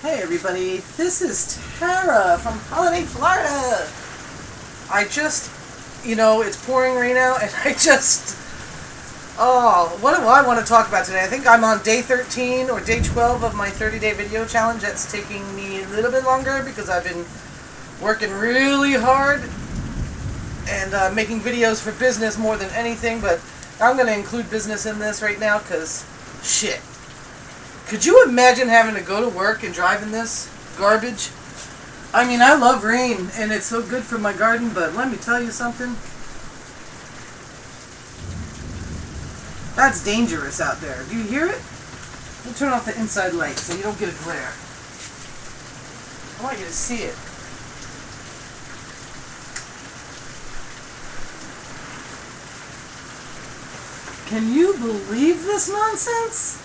Hey everybody, this is Tara from Holiday, Florida. It's pouring rain out and what do I want to talk about today? I think I'm on day 13 or day 12 of my 30-day video challenge. That's taking me a little bit longer because I've been working really hard and making videos for business more than anything, but I'm going to include business in this right now because, shit. Could you imagine having to go to work and drive in this garbage? I mean, I love rain, and it's so good for my garden, but let me tell you something. That's dangerous out there. Do you hear it? Let me turn off the inside light so you don't get a glare. I want you to see it. Can you believe this nonsense?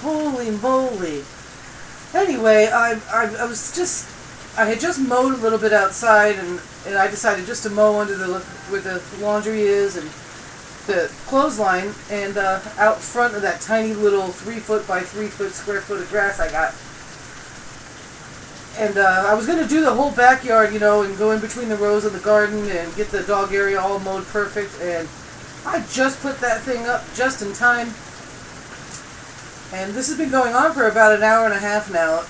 Holy moly. Anyway, I had just mowed a little bit outside, and I decided just to mow under where the laundry is and the clothesline, and out front of that tiny little 3-foot by 3-foot square foot of grass I got. And I was going to do the whole backyard, and go in between the rows of the garden and get the dog area all mowed perfect, and I just put that thing up just in time. And this has been going on for about an hour and a half now,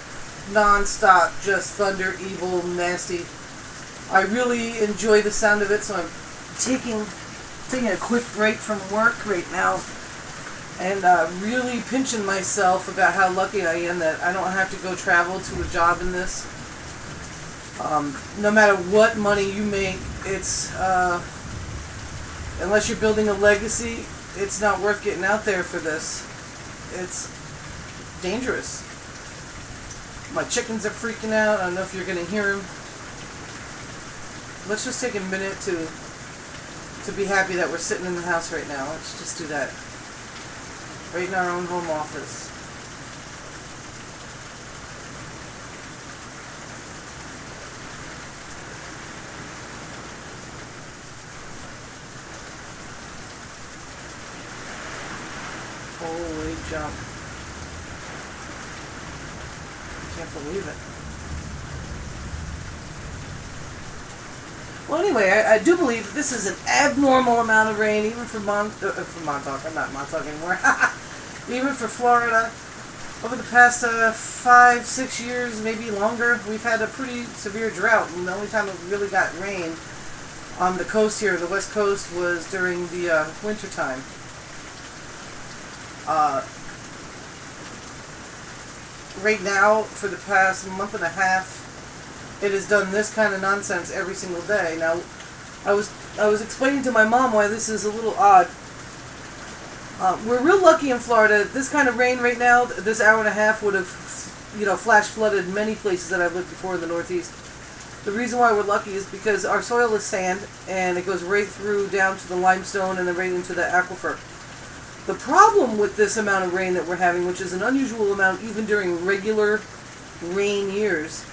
non-stop, just thunder, evil, nasty. I really enjoy the sound of it, so I'm taking a quick break from work right now and really pinching myself about how lucky I am that I don't have to go travel to a job in this. No matter what money you make, it's unless you're building a legacy, it's not worth getting out there for this. It's dangerous. My chickens are freaking out. I don't know if you're going to hear them. Let's just take a minute to be happy that we're sitting in the house right now. Let's just do that. Right in our own home office. Holy jump. Can't believe it. Well, anyway, I do believe that this is an abnormal amount of rain, even for Montauk. I'm not Montauk anymore. Even for Florida. Over the past 5-6 years, maybe longer, we've had a pretty severe drought. And the only time we really got rain on the coast here, the west coast, was during the winter time. Right now, for the past month and a half, it has done this kind of nonsense every single day. Now, I was explaining to my mom why this is a little odd. We're real lucky in Florida. This kind of rain right now, this hour and a half would have, flash flooded many places that I've lived before in the Northeast. The reason why we're lucky is because our soil is sand, and it goes right through down to the limestone and then right into the aquifer. The problem with this amount of rain that we're having, which is an unusual amount even during regular rain years,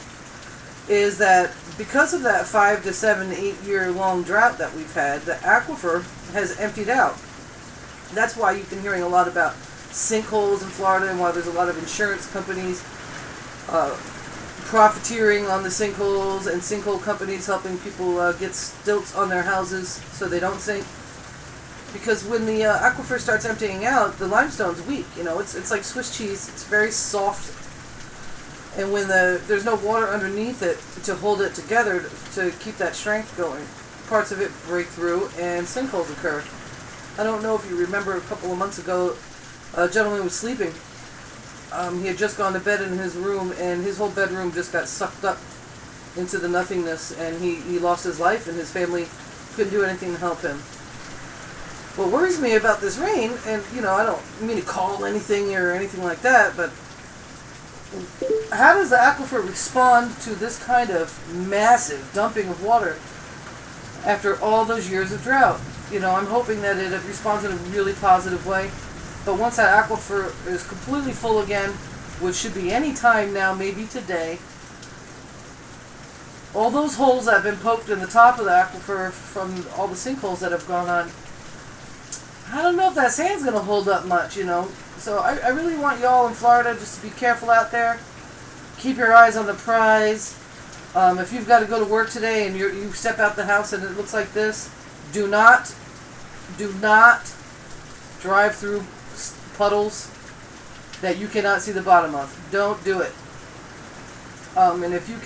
is that because of that 5 to 7 to 8 year long drought that we've had, the aquifer has emptied out. That's why you've been hearing a lot about sinkholes in Florida and why there's a lot of insurance companies profiteering on the sinkholes and sinkhole companies helping people get stilts on their houses so they don't sink. Because when the aquifer starts emptying out, the limestone's weak. It's like Swiss cheese. It's very soft. And when there's no water underneath it to hold it together to keep that strength going, parts of it break through and sinkholes occur. I don't know if you remember a couple of months ago, a gentleman was sleeping. He had just gone to bed in his room, and his whole bedroom just got sucked up into the nothingness, and he lost his life, and his family couldn't do anything to help him. What worries me about this rain, and I don't mean to call anything or anything like that, but how does the aquifer respond to this kind of massive dumping of water after all those years of drought? I'm hoping that it responds in a really positive way, but once that aquifer is completely full again, which should be any time now, maybe today, all those holes that have been poked in the top of the aquifer from all the sinkholes that have gone on, I don't know if that sand's going to hold up much, So I really want y'all in Florida just to be careful out there. keep your eyes on the prize. If you've got to go to work today and you step out the house and it looks like this, do not drive through puddles that you cannot see the bottom of. Don't do it. And if you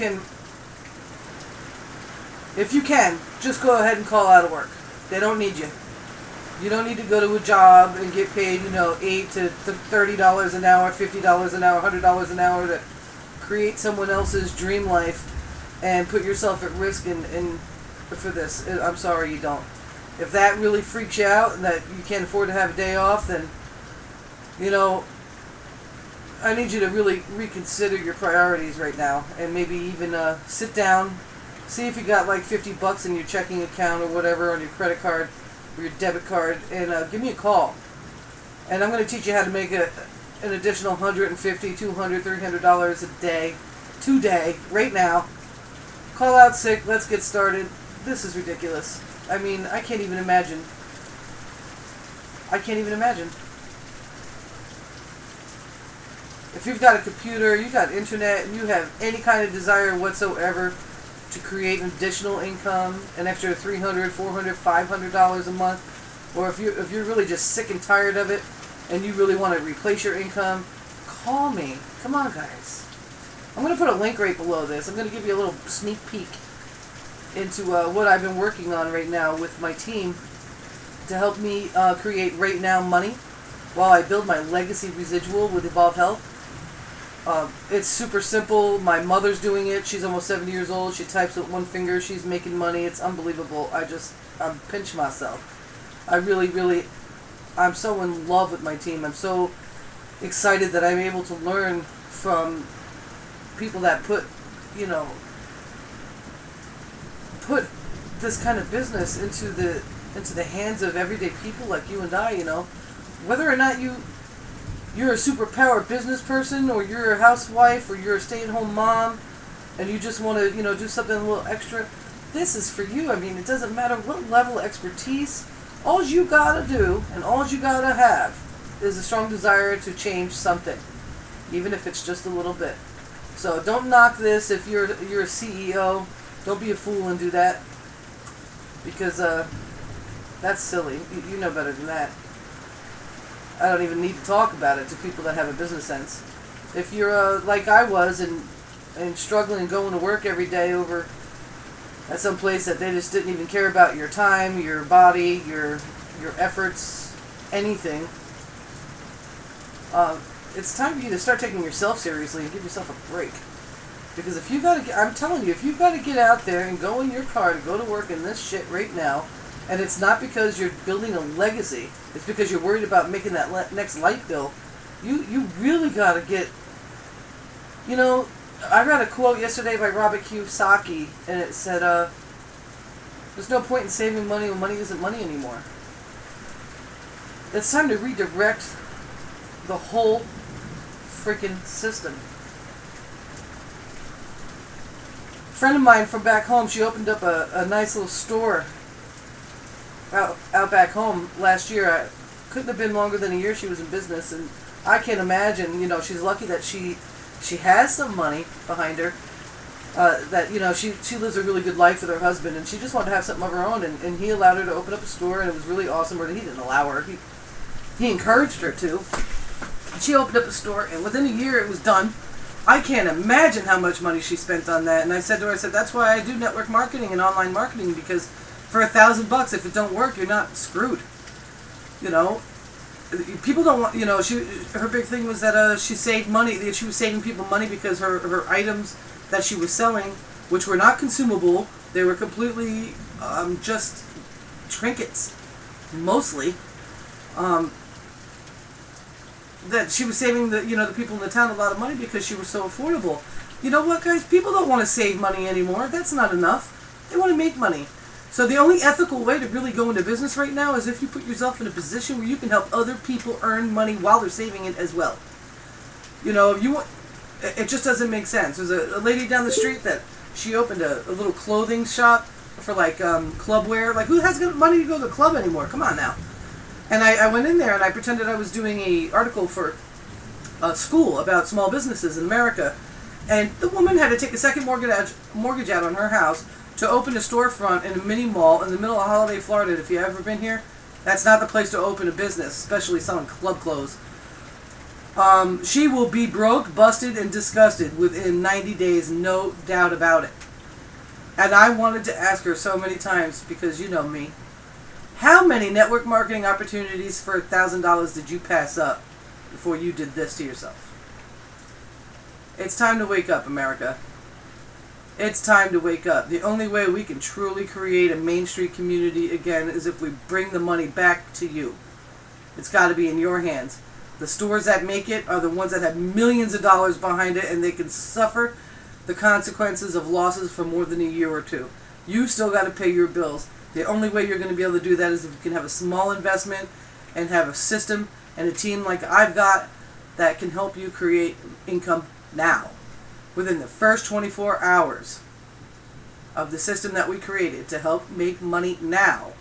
can, just go ahead and call out of work. They don't need you. You don't need to go to a job and get paid, $8 to $30 an hour, $50 an hour, $100 an hour to create someone else's dream life and put yourself at risk for this. I'm sorry, you don't. If that really freaks you out and that you can't afford to have a day off, then, I need you to really reconsider your priorities right now and maybe even sit down, see if you got like $50 in your checking account or whatever on your credit card or your debit card, and give me a call. And I'm going to teach you how to make an additional $150, $200, $300 a day, today, right now. Call out sick. Let's get started. This is ridiculous. I mean, I can't even imagine. If you've got a computer, you've got internet, and you have any kind of desire whatsoever to create an additional income, an extra $300, $400, $500 a month, or if you're really just sick and tired of it, and you really want to replace your income, call me. Come on, guys. I'm going to put a link right below this. I'm going to give you a little sneak peek into what I've been working on right now with my team to help me create right now money while I build my legacy residual with Evolve Health. It's super simple. My mother's doing it. She's almost 70 years old. She types with one finger. She's making money. It's unbelievable. I'm pinch myself. I'm so in love with my team. I'm so excited that I'm able to learn from people that put this kind of business into the hands of everyday people like you and I. Whether or not you're a superpower business person, or you're a housewife, or you're a stay-at-home mom, and you just want to, do something a little extra, this is for you. I mean, it doesn't matter what level of expertise. All you gotta do, and all you gotta have, is a strong desire to change something, even if it's just a little bit. So don't knock this if you're a CEO. Don't be a fool and do that, because that's silly. You know better than that. I don't even need to talk about it to people that have a business sense. If you're like I was and struggling going to work every day over at some place that they just didn't even care about your time, your body, your efforts, anything, it's time for you to start taking yourself seriously and give yourself a break. Because I'm telling you, if you've got to get out there and go in your car to go to work in this shit right now, and it's not because you're building a legacy, it's because you're worried about making that next light bill, you really got to get, I read a quote yesterday by Robert Kiyosaki, and it said, there's no point in saving money when money isn't money anymore. It's time to redirect the whole freaking system. A friend of mine from back home, she opened up a nice little store out back home last year. I couldn't have been longer than a year she was in business, and I can't imagine, she's lucky that she has some money behind her, that, she lives a really good life with her husband, and she just wanted to have something of her own, and he allowed her to open up a store, and it was really awesome. Or he didn't allow her, he encouraged her to. She opened up a store, and within a year it was done. I can't imagine how much money she spent on that, and I said to her, that's why I do network marketing and online marketing, because for $1,000, if it don't work, you're not screwed. People don't want, her big thing was that she saved money, that she was saving people money because her items that she was selling, which were not consumable, they were completely just trinkets, mostly, that she was saving the people in the town a lot of money because she was so affordable. You know what, guys? People don't want to save money anymore. That's not enough. They want to make money. So the only ethical way to really go into business right now is if you put yourself in a position where you can help other people earn money while they're saving it as well. It just doesn't make sense. There's a lady down the street that she opened a little clothing shop for club wear. Like, who has got money to go to the club anymore? Come on now. And I went in there and I pretended I was doing an article for a school about small businesses in America. And the woman had to take a second mortgage out on her house to open a storefront in a mini mall in the middle of Holiday, Florida. If you've ever been here, that's not the place to open a business, especially selling club clothes. She will be broke, busted, and disgusted within 90 days, no doubt about it. And I wanted to ask her so many times, because you know me, how many network marketing opportunities for $1,000 did you pass up before you did this to yourself? It's time to wake up, America. It's time to wake up. The only way we can truly create a Main Street community again is if we bring the money back to you. It's got to be in your hands. The stores that make it are the ones that have millions of dollars behind it, and they can suffer the consequences of losses for more than a year or two. You still got to pay your bills. The only way you're going to be able to do that is if you can have a small investment and have a system and a team like I've got that can help you create income now. Within the first 24 hours of the system that we created to help make money now,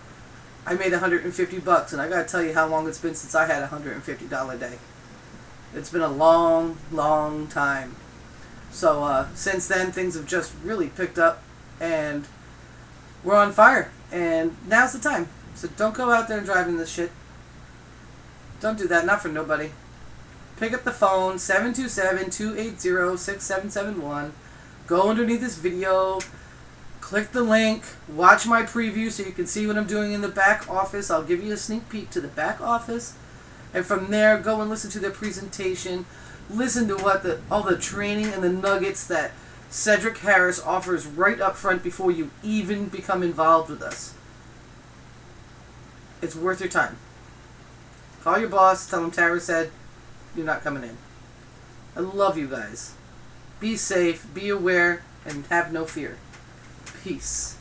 I made $150, and I got to tell you how long it's been since I had a $150 day. It's been a long, long time. So since then, things have just really picked up, and we're on fire. And now's the time. So don't go out there and driving this shit. Don't do that. Not for nobody. Pick up the phone, 727-280-6771. Go underneath this video. Click the link. Watch my preview so you can see what I'm doing in the back office. I'll give you a sneak peek to the back office. And from there, go and listen to their presentation. Listen to what all the training and the nuggets that Cedric Harris offers right up front before you even become involved with us. It's worth your time. Call your boss. Tell him Tara said you're not coming in. I love you guys. Be safe, be aware, and have no fear. Peace.